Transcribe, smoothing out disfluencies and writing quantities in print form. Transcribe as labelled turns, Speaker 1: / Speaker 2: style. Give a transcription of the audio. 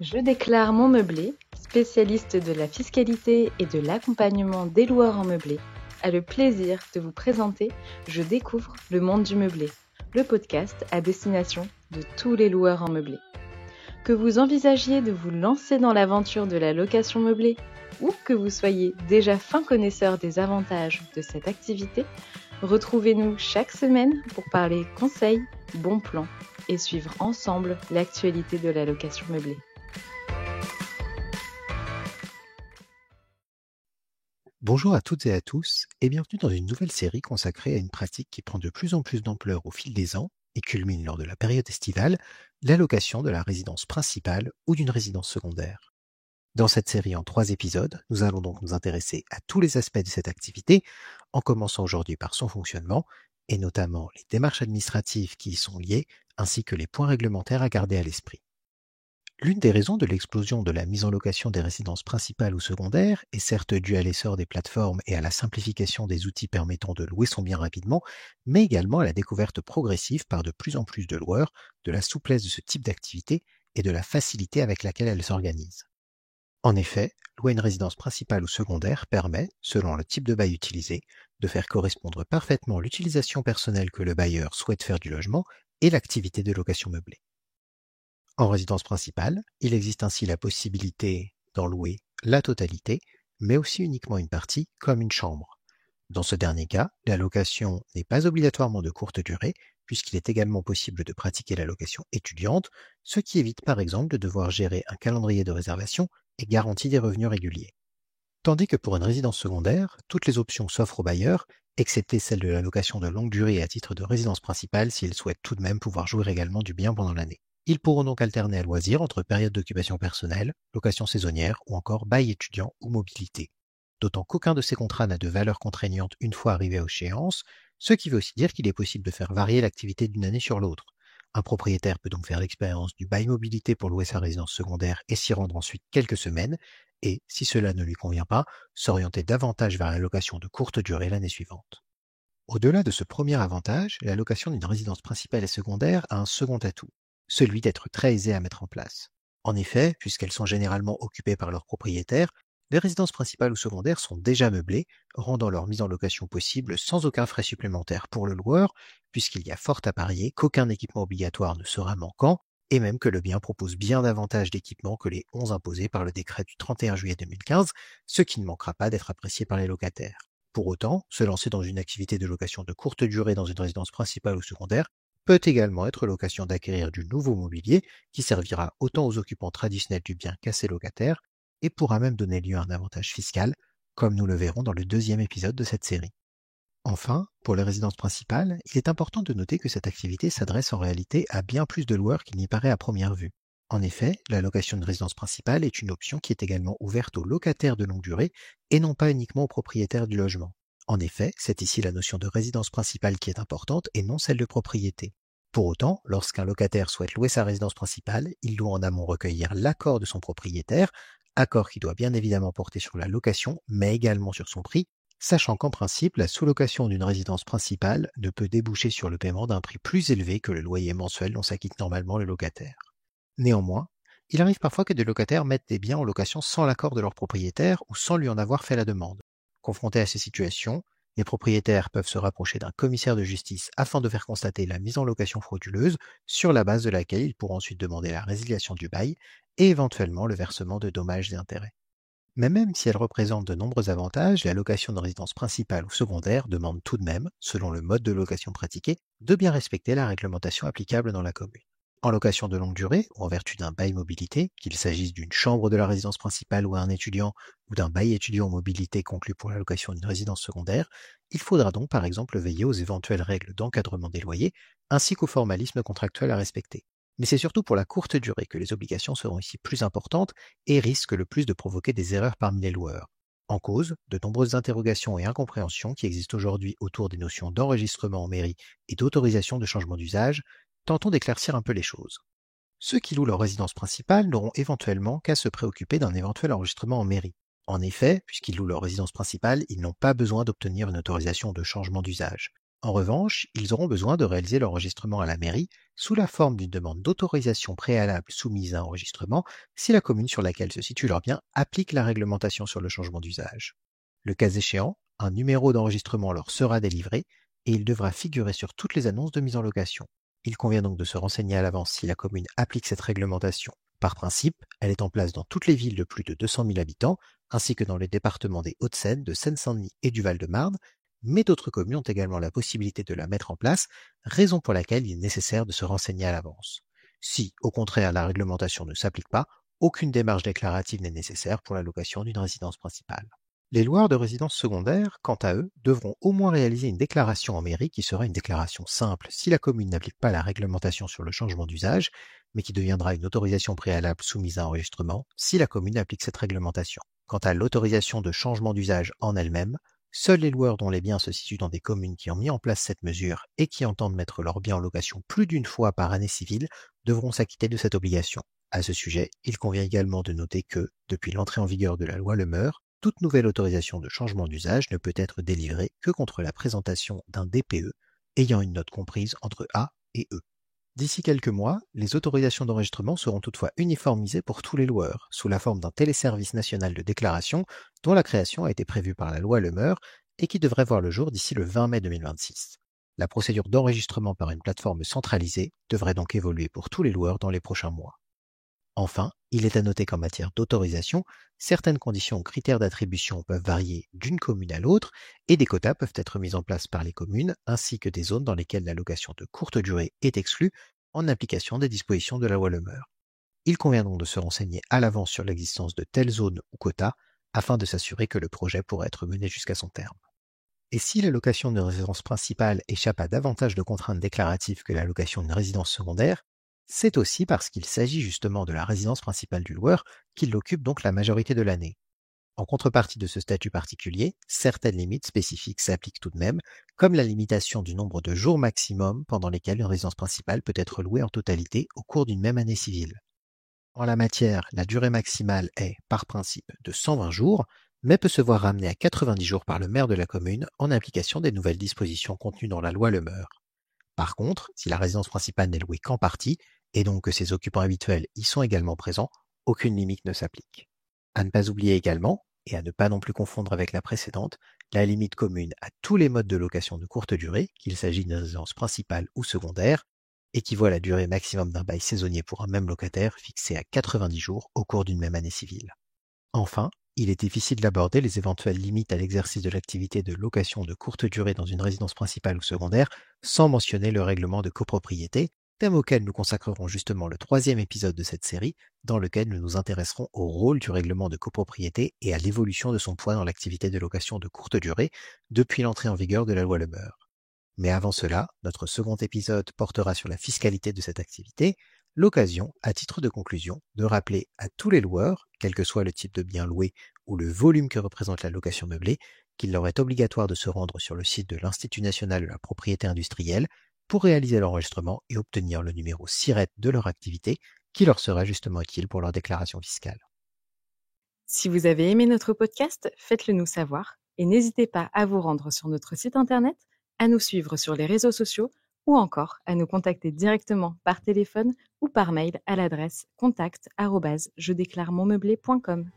Speaker 1: Je déclare mon meublé, spécialiste de la fiscalité et de l'accompagnement des loueurs en meublé, a le plaisir de vous présenter Je découvre le monde du meublé, le podcast à destination de tous les loueurs en meublé. Que vous envisagiez de vous lancer dans l'aventure de la location meublée ou que vous soyez déjà fin connaisseur des avantages de cette activité, retrouvez-nous chaque semaine pour parler conseils, bons plans et suivre ensemble l'actualité de la location meublée.
Speaker 2: Bonjour à toutes et à tous et bienvenue dans une nouvelle série consacrée à une pratique qui prend de plus en plus d'ampleur au fil des ans et culmine lors de la période estivale, la location de la résidence principale ou d'une résidence secondaire. Dans cette série en 3 épisodes, nous allons donc nous intéresser à tous les aspects de cette activité, en commençant aujourd'hui par son fonctionnement, et notamment les démarches administratives qui y sont liées, ainsi que les points réglementaires à garder à l'esprit. L'une des raisons de l'explosion de la mise en location des résidences principales ou secondaires est certes due à l'essor des plateformes et à la simplification des outils permettant de louer son bien rapidement, mais également à la découverte progressive par de plus en plus de loueurs de la souplesse de ce type d'activité et de la facilité avec laquelle elle s'organise. En effet, louer une résidence principale ou secondaire permet, selon le type de bail utilisé, de faire correspondre parfaitement l'utilisation personnelle que le bailleur souhaite faire du logement et l'activité de location meublée. En résidence principale, il existe ainsi la possibilité d'en louer la totalité, mais aussi uniquement une partie, comme une chambre. Dans ce dernier cas, la location n'est pas obligatoirement de courte durée, puisqu'il est également possible de pratiquer la location étudiante, ce qui évite par exemple de devoir gérer un calendrier de réservation et garantit des revenus réguliers. Tandis que pour une résidence secondaire, toutes les options s'offrent aux bailleurs, excepté celle de la location de longue durée à titre de résidence principale s'ils souhaitent tout de même pouvoir jouir également du bien pendant l'année. Ils pourront donc alterner à loisir entre période d'occupation personnelle, location saisonnière ou encore bail étudiant ou mobilité. D'autant qu'aucun de ces contrats n'a de valeur contraignante une fois arrivé à échéance, ce qui veut aussi dire qu'il est possible de faire varier l'activité d'une année sur l'autre. Un propriétaire peut donc faire l'expérience du bail mobilité pour louer sa résidence secondaire et s'y rendre ensuite quelques semaines, et, si cela ne lui convient pas, s'orienter davantage vers la location de courte durée l'année suivante. Au-delà de ce premier avantage, la location d'une résidence principale et secondaire a un second atout, celui d'être très aisée à mettre en place. En effet, puisqu'elles sont généralement occupées par leurs propriétaires, les résidences principales ou secondaires sont déjà meublées, rendant leur mise en location possible sans aucun frais supplémentaire pour le loueur, puisqu'il y a fort à parier qu'aucun équipement obligatoire ne sera manquant, et même que le bien propose bien davantage d'équipements que les 11 imposés par le décret du 31 juillet 2015, ce qui ne manquera pas d'être apprécié par les locataires. Pour autant, se lancer dans une activité de location de courte durée dans une résidence principale ou secondaire peut également être l'occasion d'acquérir du nouveau mobilier qui servira autant aux occupants traditionnels du bien qu'à ses locataires et pourra même donner lieu à un avantage fiscal, comme nous le verrons dans le 2e épisode de cette série. Enfin, pour les résidences principales, il est important de noter que cette activité s'adresse en réalité à bien plus de loueurs qu'il n'y paraît à première vue. En effet, la location de résidence principale est une option qui est également ouverte aux locataires de longue durée et non pas uniquement aux propriétaires du logement. En effet, c'est ici la notion de résidence principale qui est importante et non celle de propriété. Pour autant, lorsqu'un locataire souhaite louer sa résidence principale, il doit en amont recueillir l'accord de son propriétaire, accord qui doit bien évidemment porter sur la location, mais également sur son prix, sachant qu'en principe, la sous-location d'une résidence principale ne peut déboucher sur le paiement d'un prix plus élevé que le loyer mensuel dont s'acquitte normalement le locataire. Néanmoins, il arrive parfois que des locataires mettent des biens en location sans l'accord de leur propriétaire ou sans lui en avoir fait la demande. Confrontés à ces situations, les propriétaires peuvent se rapprocher d'un commissaire de justice afin de faire constater la mise en location frauduleuse, sur la base de laquelle ils pourront ensuite demander la résiliation du bail et éventuellement le versement de dommages et intérêts. Mais même si elle représente de nombreux avantages, la location de résidence principale ou secondaire demande tout de même, selon le mode de location pratiqué, de bien respecter la réglementation applicable dans la commune. En location de longue durée, ou en vertu d'un bail mobilité, qu'il s'agisse d'une chambre de la résidence principale ou un étudiant, ou d'un bail étudiant mobilité conclu pour la location d'une résidence secondaire, il faudra donc par exemple veiller aux éventuelles règles d'encadrement des loyers, ainsi qu'aux formalismes contractuels à respecter. Mais c'est surtout pour la courte durée que les obligations seront ici plus importantes et risquent le plus de provoquer des erreurs parmi les loueurs. En cause, de nombreuses interrogations et incompréhensions qui existent aujourd'hui autour des notions d'enregistrement en mairie et d'autorisation de changement d'usage, tentons d'éclaircir un peu les choses. Ceux qui louent leur résidence principale n'auront éventuellement qu'à se préoccuper d'un éventuel enregistrement en mairie. En effet, puisqu'ils louent leur résidence principale, ils n'ont pas besoin d'obtenir une autorisation de changement d'usage. En revanche, ils auront besoin de réaliser l'enregistrement à la mairie sous la forme d'une demande d'autorisation préalable soumise à enregistrement si la commune sur laquelle se situe leur bien applique la réglementation sur le changement d'usage. Le cas échéant, un numéro d'enregistrement leur sera délivré et il devra figurer sur toutes les annonces de mise en location. Il convient donc de se renseigner à l'avance si la commune applique cette réglementation. Par principe, elle est en place dans toutes les villes de plus de 200 000 habitants, ainsi que dans les départements des Hauts-de-Seine, de Seine-Saint-Denis et du Val-de-Marne, mais d'autres communes ont également la possibilité de la mettre en place, raison pour laquelle il est nécessaire de se renseigner à l'avance. Si, au contraire, la réglementation ne s'applique pas, aucune démarche déclarative n'est nécessaire pour la location d'une résidence principale. Les loueurs de résidences secondaires, quant à eux, devront au moins réaliser une déclaration en mairie qui sera une déclaration simple si la commune n'applique pas la réglementation sur le changement d'usage, mais qui deviendra une autorisation préalable soumise à enregistrement si la commune applique cette réglementation. Quant à l'autorisation de changement d'usage en elle-même, seuls les loueurs dont les biens se situent dans des communes qui ont mis en place cette mesure et qui entendent mettre leurs biens en location plus d'une fois par année civile devront s'acquitter de cette obligation. À ce sujet, il convient également de noter que, depuis l'entrée en vigueur de la loi Le Meur, toute nouvelle autorisation de changement d'usage ne peut être délivrée que contre la présentation d'un DPE ayant une note comprise entre A et E. D'ici quelques mois, les autorisations d'enregistrement seront toutefois uniformisées pour tous les loueurs, sous la forme d'un téléservice national de déclaration dont la création a été prévue par la loi Le Meur et qui devrait voir le jour d'ici le 20 mai 2026. La procédure d'enregistrement par une plateforme centralisée devrait donc évoluer pour tous les loueurs dans les prochains mois. Enfin, il est à noter qu'en matière d'autorisation, certaines conditions ou critères d'attribution peuvent varier d'une commune à l'autre et des quotas peuvent être mis en place par les communes ainsi que des zones dans lesquelles la location de courte durée est exclue en application des dispositions de la loi Le Meur. Il convient donc de se renseigner à l'avance sur l'existence de telles zones ou quotas afin de s'assurer que le projet pourra être mené jusqu'à son terme. Et si la location d'une résidence principale échappe à davantage de contraintes déclaratives que la location d'une résidence secondaire, c'est aussi parce qu'il s'agit justement de la résidence principale du loueur qu'il l'occupe donc la majorité de l'année. En contrepartie de ce statut particulier, certaines limites spécifiques s'appliquent tout de même, comme la limitation du nombre de jours maximum pendant lesquels une résidence principale peut être louée en totalité au cours d'une même année civile. En la matière, la durée maximale est, par principe, de 120 jours, mais peut se voir ramenée à 90 jours par le maire de la commune en application des nouvelles dispositions contenues dans la loi Le Meur. Par contre, si la résidence principale n'est louée qu'en partie, et donc que ses occupants habituels y sont également présents, aucune limite ne s'applique. À ne pas oublier également, et à ne pas non plus confondre avec la précédente, la limite commune à tous les modes de location de courte durée, qu'il s'agisse d'une résidence principale ou secondaire, équivaut à la durée maximum d'un bail saisonnier pour un même locataire fixé à 90 jours au cours d'une même année civile. Enfin, il est difficile d'aborder les éventuelles limites à l'exercice de l'activité de location de courte durée dans une résidence principale ou secondaire sans mentionner le règlement de copropriété, thème auquel nous consacrerons justement le 3e épisode de cette série, dans lequel nous nous intéresserons au rôle du règlement de copropriété et à l'évolution de son poids dans l'activité de location de courte durée depuis l'entrée en vigueur de la loi Le Meur. Mais avant cela, notre second épisode portera sur la fiscalité de cette activité, l'occasion, à titre de conclusion, de rappeler à tous les loueurs, quel que soit le type de bien loué ou le volume que représente la location meublée, qu'il leur est obligatoire de se rendre sur le site de l'Institut national de la propriété industrielle pour réaliser l'enregistrement et obtenir le numéro SIRET de leur activité qui leur sera justement utile pour leur déclaration fiscale.
Speaker 1: Si vous avez aimé notre podcast, faites-le nous savoir et n'hésitez pas à vous rendre sur notre site internet, à nous suivre sur les réseaux sociaux ou encore à nous contacter directement par téléphone ou par mail à l'adresse contact@jedéclaremonmeublé.com.